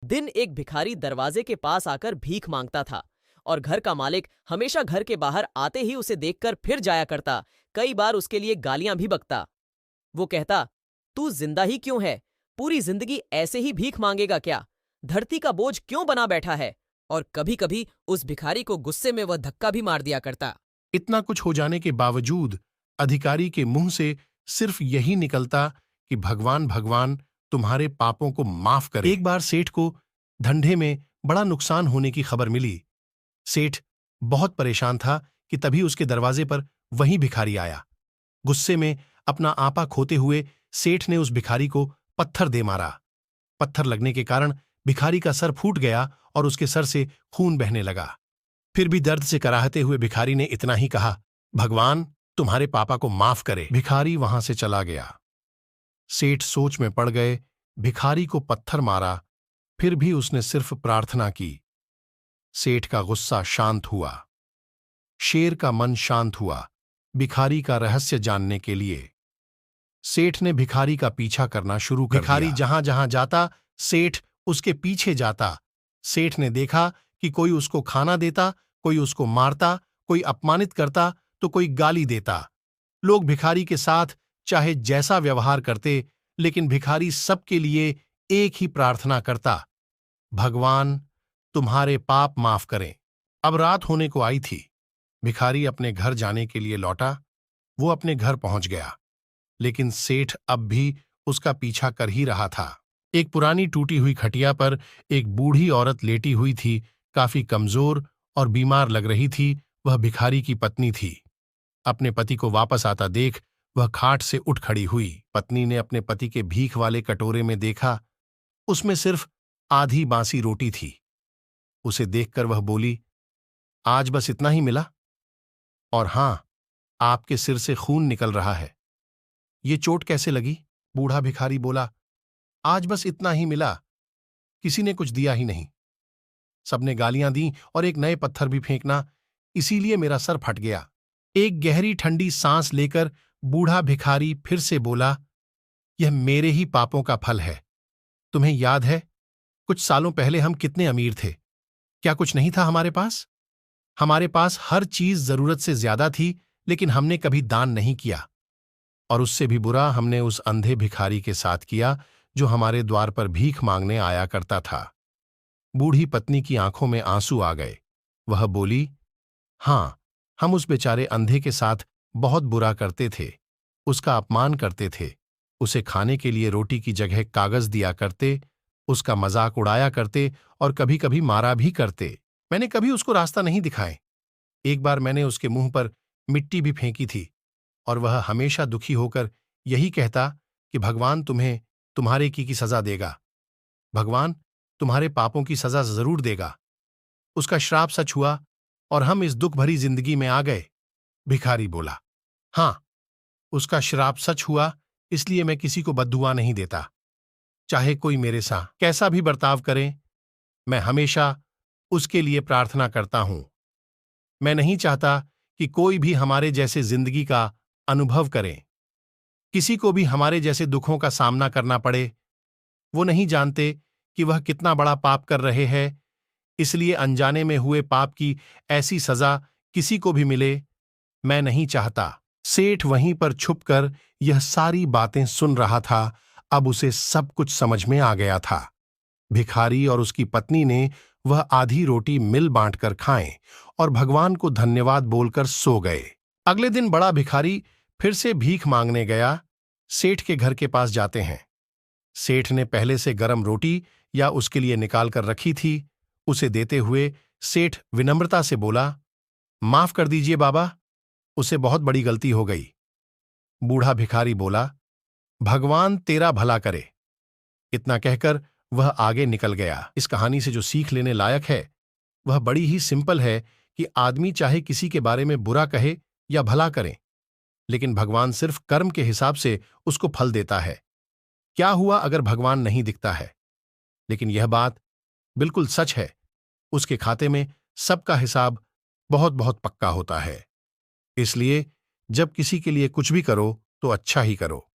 दिन एक भिखारी दरवाजे के पास आकर भीख मांगता था और घर का मालिक हमेशा घर के बाहर आते ही उसे देखकर फिर जाया करता। कई बार उसके लिए गालियां भी बकता। वो कहता, तू जिंदा ही क्यों है? पूरी जिंदगी ऐसे ही भीख मांगेगा क्या? धरती का बोझ क्यों बना बैठा है? और कभी कभी उस भिखारी को गुस्से में वह धक्का भी मार दिया करता। इतना कुछ हो जाने के बावजूद अधिकारी के मुंह से सिर्फ यही निकलता कि भगवान भगवान तुम्हारे पापों को माफ करे। एक बार सेठ को धंधे में बड़ा नुकसान होने की खबर मिली। सेठ बहुत परेशान था कि तभी उसके दरवाजे पर वही भिखारी आया। गुस्से में अपना आपा खोते हुए सेठ ने उस भिखारी को पत्थर दे मारा। पत्थर लगने के कारण भिखारी का सर फूट गया और उसके सर से खून बहने लगा। फिर भी दर्द से कराहते हुए भिखारी ने इतना ही कहा, भगवान तुम्हारे पापा को माफ करे। भिखारी वहां से चला गया। सेठ सोच में पड़ गए। भिखारी को पत्थर मारा, फिर भी उसने सिर्फ प्रार्थना की। सेठ का गुस्सा शांत हुआ। शेर का मन शांत हुआ भिखारी का रहस्य जानने के लिए। सेठ ने भिखारी का पीछा करना शुरू कर दिया। भिखारी जहां जहां जाता सेठ उसके पीछे जाता। सेठ ने देखा कि कोई उसको खाना देता, कोई उसको मारता, कोई अपमानित करता तो कोई गाली देता। लोग भिखारी के साथ चाहे जैसा व्यवहार करते, लेकिन भिखारी सबके लिए एक ही प्रार्थना करता, भगवान तुम्हारे पाप माफ करें। अब रात होने को आई थी। भिखारी अपने घर जाने के लिए लौटा। वो अपने घर पहुंच गया, लेकिन सेठ अब भी उसका पीछा कर ही रहा था। एक पुरानी टूटी हुई खटिया पर एक बूढ़ी औरत लेटी हुई थी। काफी कमजोर और बीमार लग रही थी। वह भिखारी की पत्नी थी। अपने पति को वापस आता देख वह खाट से उठ खड़ी हुई। पत्नी ने अपने पति के भीख वाले कटोरे में देखा, उसमें सिर्फ आधी बासी रोटी थी। उसे देखकर वह बोली, आज बस इतना ही मिला? और हां, आपके सिर से खून निकल रहा है। ये चोट कैसे लगी? बूढ़ा भिखारी बोला, आज बस इतना ही मिला, किसी ने कुछ दिया ही नहीं। सबने गालियां दी और एक नए पत्थर भी फेंकना, इसीलिए मेरा सर फट गया। एक गहरी ठंडी सांस लेकर बूढ़ा भिखारी फिर से बोला, यह मेरे ही पापों का फल है। तुम्हें याद है कुछ सालों पहले हम कितने अमीर थे? क्या कुछ नहीं था हमारे पास? हमारे पास हर चीज जरूरत से ज्यादा थी, लेकिन हमने कभी दान नहीं किया। और उससे भी बुरा हमने उस अंधे भिखारी के साथ किया जो हमारे द्वार पर भीख मांगने आया करता था। बूढ़ी पत्नी की आंखों में आंसू आ गए। वह बोली, हां, हम उस बेचारे अंधे के साथ बहुत बुरा करते थे, उसका अपमान करते थे, उसे खाने के लिए रोटी की जगह कागज दिया करते, उसका मजाक उड़ाया करते और कभी कभी मारा भी करते। मैंने कभी उसको रास्ता नहीं दिखाए। एक बार मैंने उसके मुंह पर मिट्टी भी फेंकी थी और वह हमेशा दुखी होकर यही कहता कि भगवान तुम्हें तुम्हारे की सजा देगा, भगवान तुम्हारे पापों की सजा जरूर देगा। उसका श्राप सच हुआ और हम इस दुख भरी जिंदगी में आ गए। भिखारी बोला, हां, उसका श्राप सच हुआ, इसलिए मैं किसी को बद्दुआ नहीं देता। चाहे कोई मेरे साथ कैसा भी बर्ताव करे, मैं हमेशा उसके लिए प्रार्थना करता हूं। मैं नहीं चाहता कि कोई भी हमारे जैसे जिंदगी का अनुभव करे, किसी को भी हमारे जैसे दुखों का सामना करना पड़े। वो नहीं जानते कि वह कितना बड़ा पाप कर रहे हैं, इसलिए अनजाने में हुए पाप की ऐसी सजा किसी को भी मिले, मैं नहीं चाहता। सेठ वहीं पर छुपकर यह सारी बातें सुन रहा था। अब उसे सब कुछ समझ में आ गया था। भिखारी और उसकी पत्नी ने वह आधी रोटी मिल बांटकर खाएं और भगवान को धन्यवाद बोलकर सो गए। अगले दिन बड़ा भिखारी फिर से भीख मांगने गया। सेठ के घर के पास जाते हैं। सेठ ने पहले से गरम रोटी या उसके लिए निकाल कर रखी थी। उसे देते हुए सेठ विनम्रता से बोला, माफ कर दीजिए बाबा, उसे बहुत बड़ी गलती हो गई। बूढ़ा भिखारी बोला, भगवान तेरा भला करे। इतना कहकर वह आगे निकल गया। इस कहानी से जो सीख लेने लायक है वह बड़ी ही सिंपल है कि आदमी चाहे किसी के बारे में बुरा कहे या भला करे, लेकिन भगवान सिर्फ कर्म के हिसाब से उसको फल देता है। क्या हुआ अगर भगवान नहीं दिखता है? लेकिन यह बात बिल्कुल सच है, उसके खाते में सबका हिसाब बहुत बहुत पक्का होता है। इसलिए जब किसी के लिए कुछ भी करो तो अच्छा ही करो।